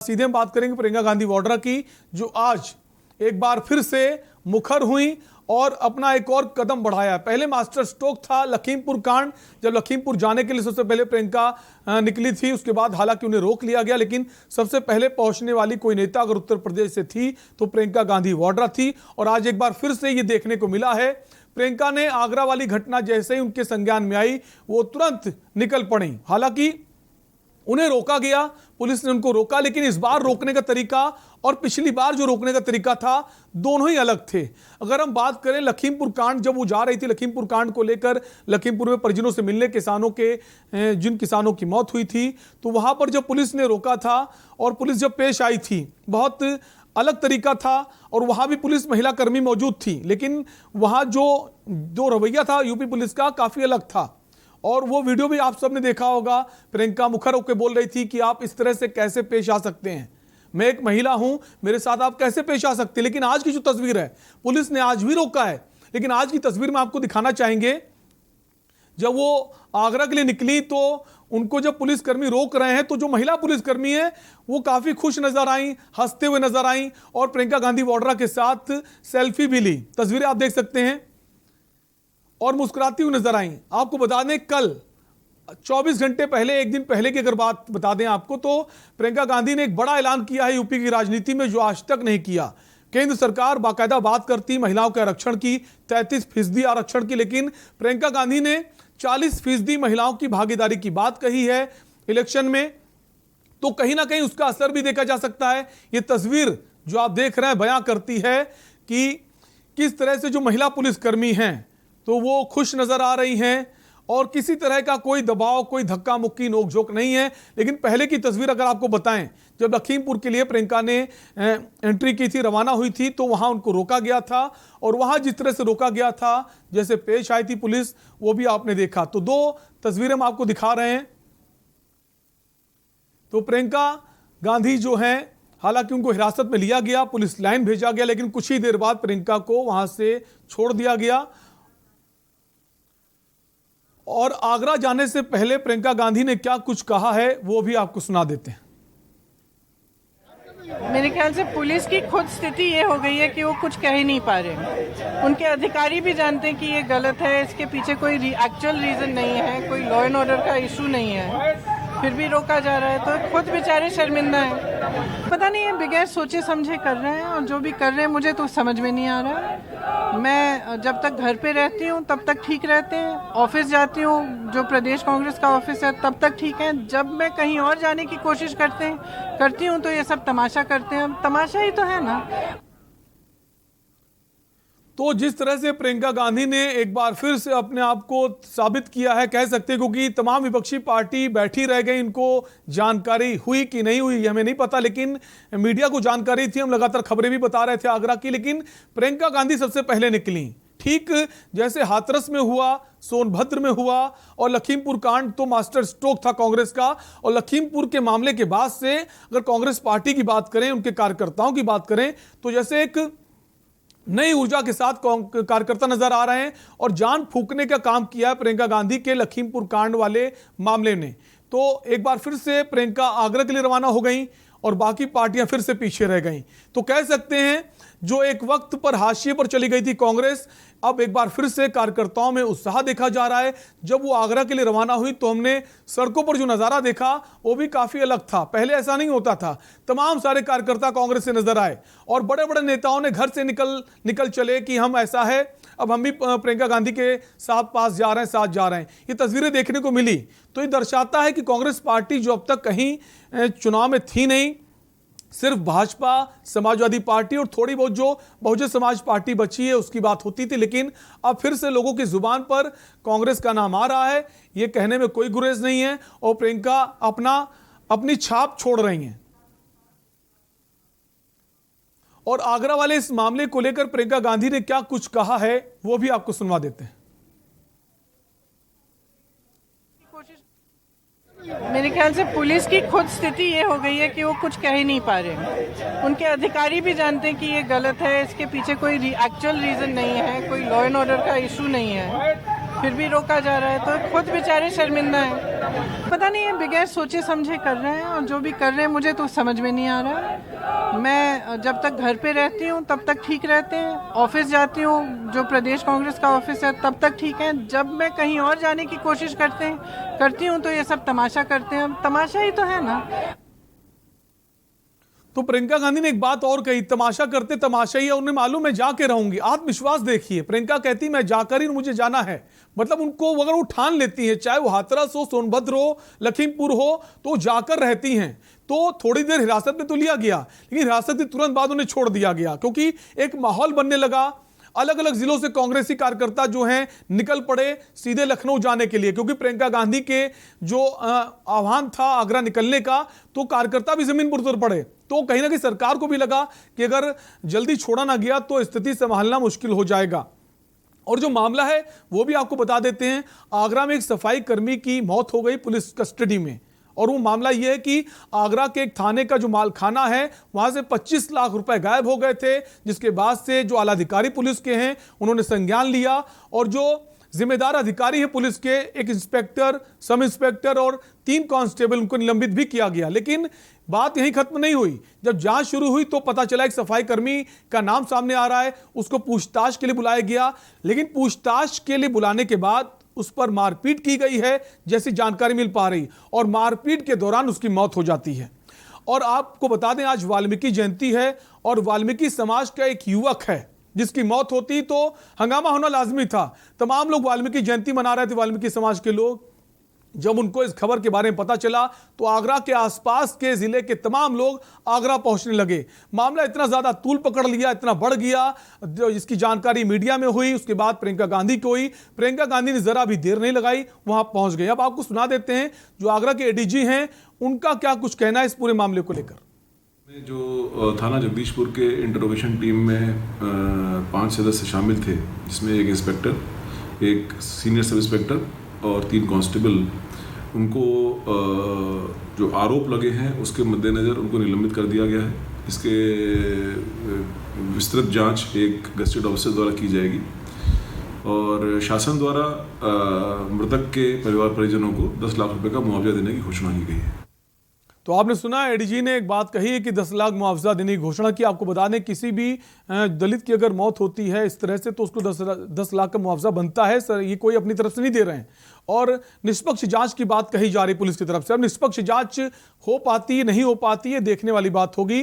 सीधे हम बात करेंगे प्रियंका गांधी वाड्रा की, जो आज एक बार फिर से मुखर हुई और अपना एक और कदम बढ़ाया। पहले मास्टर स्ट्रोक था लखीमपुर कांड, जब लखीमपुर जाने के लिए सबसे पहले प्रियंका निकली थी। उसके बाद हालांकि उन्हें रोक लिया गया, लेकिन सबसे पहले पहुंचने वाली कोई नेता अगर उत्तर प्रदेश से थी तो प्रियंका गांधी वाड्रा थी। और आज एक बार फिर से ये देखने को मिला है, प्रियंका ने आगरा वाली घटना जैसे ही उनके संज्ञान में आई वो तुरंत निकल पड़ी। हालांकि उन्हें रोका गया, पुलिस ने उनको रोका, लेकिन इस बार रोकने का तरीका और पिछली बार जो रोकने का तरीका था दोनों ही अलग थे। अगर हम बात करें लखीमपुर कांड, जब वो जा रही थी लखीमपुर कांड को लेकर, लखीमपुर में परिजनों से मिलने, किसानों के जिन किसानों की मौत हुई थी, तो वहां पर जब पुलिस ने रोका था और पुलिस जब पेश आई थी बहुत अलग तरीका था। और वहां भी पुलिस महिला कर्मी मौजूद थी, लेकिन वहां जो रवैया था यूपी पुलिस का काफी अलग था। और वो वीडियो भी आप सबने देखा होगा, प्रियंका मुखर होकर बोल रही थी कि आप इस तरह से कैसे पेश आ सकते हैं, मैं एक महिला हूं, मेरे साथ आप कैसे पेश आ सकते हैं। लेकिन आज की जो तस्वीर है, पुलिस ने आज भी रोका है, लेकिन आज की तस्वीर में आपको दिखाना चाहेंगे, जब वो आगरा के लिए निकली तो उनको जब पुलिसकर्मी रोक रहे हैं तो जो महिला पुलिसकर्मी है वो काफी खुश नजर आई, हंसते हुए नजर आई और प्रियंका गांधी वाड्रा के साथ सेल्फी भी ली। तस्वीरें आप देख सकते हैं और मुस्कुराती हुई नजर आई। आपको बता दें, कल 24 घंटे पहले, एक दिन पहले की अगर बात बता दें आपको, तो प्रियंका गांधी ने एक बड़ा ऐलान किया है यूपी की राजनीति में, जो आज तक नहीं किया। केंद्र सरकार बाकायदा बात करती महिलाओं के आरक्षण की, 33% आरक्षण की, लेकिन प्रियंका गांधी ने 40% महिलाओं की भागीदारी की बात कही है इलेक्शन में। तो कहीं ना कहीं उसका असर भी देखा जा सकता है। ये तस्वीर जो आप देख रहे हैं बयां करती है कि किस तरह से जो महिला पुलिसकर्मी हैं तो वो खुश नजर आ रही हैं और किसी तरह का कोई दबाव, कोई धक्का मुक्की, नोकझोंक नहीं है। लेकिन पहले की तस्वीर अगर आपको बताएं, जब लखीमपुर के लिए प्रियंका ने एंट्री की थी, रवाना हुई थी, तो वहां उनको रोका गया था और वहां जिस तरह से रोका गया था, जैसे पेश आई थी पुलिस, वो भी आपने देखा। तो दो तस्वीरें हम आपको दिखा रहे हैं। तो प्रियंका गांधी जो है, हालांकि उनको हिरासत में लिया गया, पुलिस लाइन भेजा गया, लेकिन कुछ ही देर बाद प्रियंका को वहां से छोड़ दिया गया। और आगरा जाने से पहले प्रियंका गांधी ने क्या कुछ कहा है वो भी आपको सुना देते हैं। मेरे ख्याल से पुलिस की खुद स्थिति ये हो गई है कि वो कुछ कह ही नहीं पा रहे। उनके अधिकारी भी जानते हैं कि ये गलत है, इसके पीछे कोई एक्चुअल रीजन नहीं है, कोई लॉ एंड ऑर्डर का इशू नहीं है, फिर भी रोका जा रहा है। तो खुद बेचारे शर्मिंदा हैं। पता नहीं है, बगैर सोचे समझे कर रहे हैं और जो भी कर रहे हैं मुझे तो समझ में नहीं आ रहा है। मैं जब तक घर पे रहती हूँ तब तक ठीक रहते हैं, ऑफिस जाती हूँ जो प्रदेश कांग्रेस का ऑफिस है तब तक ठीक है। जब मैं कहीं और जाने की कोशिश करती हूँ तो ये सब तमाशा करते हैं। तमाशा ही तो है ना। तो जिस तरह से प्रियंका गांधी ने एक बार फिर से अपने आप को साबित किया है, कह सकते हैं, क्योंकि तमाम विपक्षी पार्टी बैठी रह गई, इनको जानकारी हुई कि नहीं हुई हमें नहीं पता, लेकिन मीडिया को जानकारी थी, हम लगातार खबरें भी बता रहे थे आगरा की। लेकिन प्रियंका गांधी सबसे पहले निकली, ठीक जैसे हाथरस में हुआ, सोनभद्र में हुआ और लखीमपुर कांड तो मास्टर स्ट्रोक था कांग्रेस का। और लखीमपुर के मामले के बाद से अगर कांग्रेस पार्टी की बात करें, उनके कार्यकर्ताओं की बात करें, तो जैसे एक नई ऊर्जा के साथ कार्यकर्ता नजर आ रहे हैं और जान फूंकने का काम किया है प्रियंका गांधी के लखीमपुर कांड वाले मामले ने। तो एक बार फिर से प्रियंका आगरा के लिए रवाना हो गई और बाकी पार्टियां फिर से पीछे रह गईं। तो कह सकते हैं जो एक वक्त पर हाशिए पर चली गई थी कांग्रेस, अब एक बार फिर से कार्यकर्ताओं में उत्साह देखा जा रहा है। जब वो आगरा के लिए रवाना हुई तो हमने सड़कों पर जो नज़ारा देखा वो भी काफ़ी अलग था, पहले ऐसा नहीं होता था। तमाम सारे कार्यकर्ता कांग्रेस से नजर आए और बड़े बड़े नेताओं ने घर से निकल चले कि हम ऐसा है, अब हम भी प्रियंका गांधी के साथ पास जा रहे हैं, साथ जा रहे हैं। ये तस्वीरें देखने को मिली तो ये दर्शाता है कि कांग्रेस पार्टी जो अब तक कहीं चुनाव में थी नहीं, सिर्फ भाजपा, समाजवादी पार्टी और थोड़ी बहुत जो बहुजन समाज पार्टी बची है उसकी बात होती थी, लेकिन अब फिर से लोगों की जुबान पर कांग्रेस का नाम आ रहा है। ये कहने में कोई गुरेज नहीं है और प्रियंका अपनी छाप छोड़ रही हैं। और आगरा वाले इस मामले को लेकर प्रियंका गांधी ने क्या कुछ कहा है वो भी आपको सुनवा देते हैं। मेरे ख्याल से पुलिस की खुद स्थिति ये हो गई है कि वो कुछ कह ही नहीं पा रहे। उनके अधिकारी भी जानते हैं कि ये गलत है, इसके पीछे कोई एक्चुअल रीजन नहीं है, कोई लॉ एंड ऑर्डर का इशू नहीं है, फिर भी रोका जा रहा है, तो खुद बेचारे शर्मिंदा हैं। पता नहीं है, बगैर सोचे समझे कर रहे हैं, और जो भी कर रहे हैं मुझे तो समझ में नहीं आ रहा है। मैं जब तक घर पे रहती हूँ तब तक ठीक रहते हैं, ऑफिस जाती हूँ जो प्रदेश कांग्रेस का ऑफिस है तब तक ठीक है, जब मैं कहीं और जाने की कोशिश करती हूँ तो ये सब तमाशा करते हैं। अब तमाशा ही तो है ना। तो प्रियंका गांधी ने एक बात और कही, तमाशा करते तमाशा ही है, उन्हें मालूम मैं जाके रहूंगी। आत्मविश्वास देखिए, प्रियंका कहती मैं जाकर ही मुझे जाना है। मतलब उनको अगर वो ठान लेती हैं, चाहे वो हाथरस हो, सोनभद्र हो, लखीमपुर हो, तो जाकर रहती हैं। तो थोड़ी देर हिरासत में तो लिया गया, लेकिन हिरासत के तुरंत बाद उन्हें छोड़ दिया गया, क्योंकि एक माहौल बनने लगा। अलग अलग जिलों से कांग्रेसी कार्यकर्ता जो हैं निकल पड़े सीधे लखनऊ जाने के लिए, क्योंकि प्रियंका गांधी के जो आह्वान था आगरा निकलने का, तो कार्यकर्ता भी जमीन पर उतर पड़े। तो कहीं ना कहीं सरकार को भी लगा कि अगर जल्दी छोड़ा ना गया तो स्थिति संभालना मुश्किल हो जाएगा। और जो मामला है वो भी आपको बता देते हैं। आगरा में एक सफाई कर्मी की मौत हो गई पुलिस कस्टडी में, और वो मामला ये है कि आगरा के एक थाने का जो मालखाना है वहां से 25 लाख रुपए गायब हो गए थे, जिसके बाद से जो आलाधिकारी पुलिस के हैं उन्होंने संज्ञान लिया, और जो जिम्मेदार अधिकारी है पुलिस के, एक इंस्पेक्टर, सब इंस्पेक्टर और 3 कांस्टेबल, उनको निलंबित भी किया गया। लेकिन बात यहीं खत्म नहीं हुई। जब जांच शुरू हुई तो पता चला एक सफाई कर्मी का नाम सामने आ रहा है, उसको पूछताछ के लिए बुलाया गया। लेकिन पूछताछ के लिए बुलाने के बाद उस पर मारपीट की गई है, जैसी जानकारी मिल पा रही, और मारपीट के दौरान उसकी मौत हो जाती है। और आपको बता दें आज वाल्मीकि जयंती है, और वाल्मीकि समाज का एक युवक है जिसकी मौत होती तो हंगामा होना लाजमी था। तमाम लोग वाल्मीकि जयंती मना रहे थे, वाल्मीकि समाज के लोग। जब उनको इस खबर के बारे में पता चला तो आगरा के आसपास के जिले के तमाम लोग आगरा पहुंचने लगे। मामला इतना ज्यादा तूल पकड़ लिया, इतना बढ़ गया, जो इसकी जानकारी मीडिया में हुई, उसके बाद प्रियंका गांधी को हुई। प्रियंका गांधी ने जरा भी देर नहीं लगाई, वहां पहुंच गई। अब आपको सुना देते हैं जो आगरा के एडीजी हैं, उनका क्या कुछ कहना है इस पूरे मामले को लेकर। जो थाना जगदीशपुर के इंटरोगेशन टीम में 5 सदस्य शामिल थे, जिसमें एक इंस्पेक्टर, एक सीनियर सब इंस्पेक्टर और 3 कांस्टेबल, उनको जो आरोप लगे हैं उसके मद्देनज़र उनको निलंबित कर दिया गया है। इसके विस्तृत जांच एक गजेटेड ऑफिसर द्वारा की जाएगी, और शासन द्वारा मृतक के परिवार परिजनों को 10 लाख रुपए का मुआवजा देने की घोषणा की गई है। तो आपने सुना एडीजी ने एक बात कही है कि 10 लाख मुआवजा देने की घोषणा की। आपको बता दें किसी भी दलित की अगर मौत होती है इस तरह से तो उसको 10 लाख का मुआवजा बनता है। सर ये कोई अपनी तरफ से नहीं दे रहे हैं। और निष्पक्ष जांच की बात कही जा रही पुलिस की तरफ से। अब निष्पक्ष जांच हो पाती है नहीं हो पाती है देखने वाली बात होगी।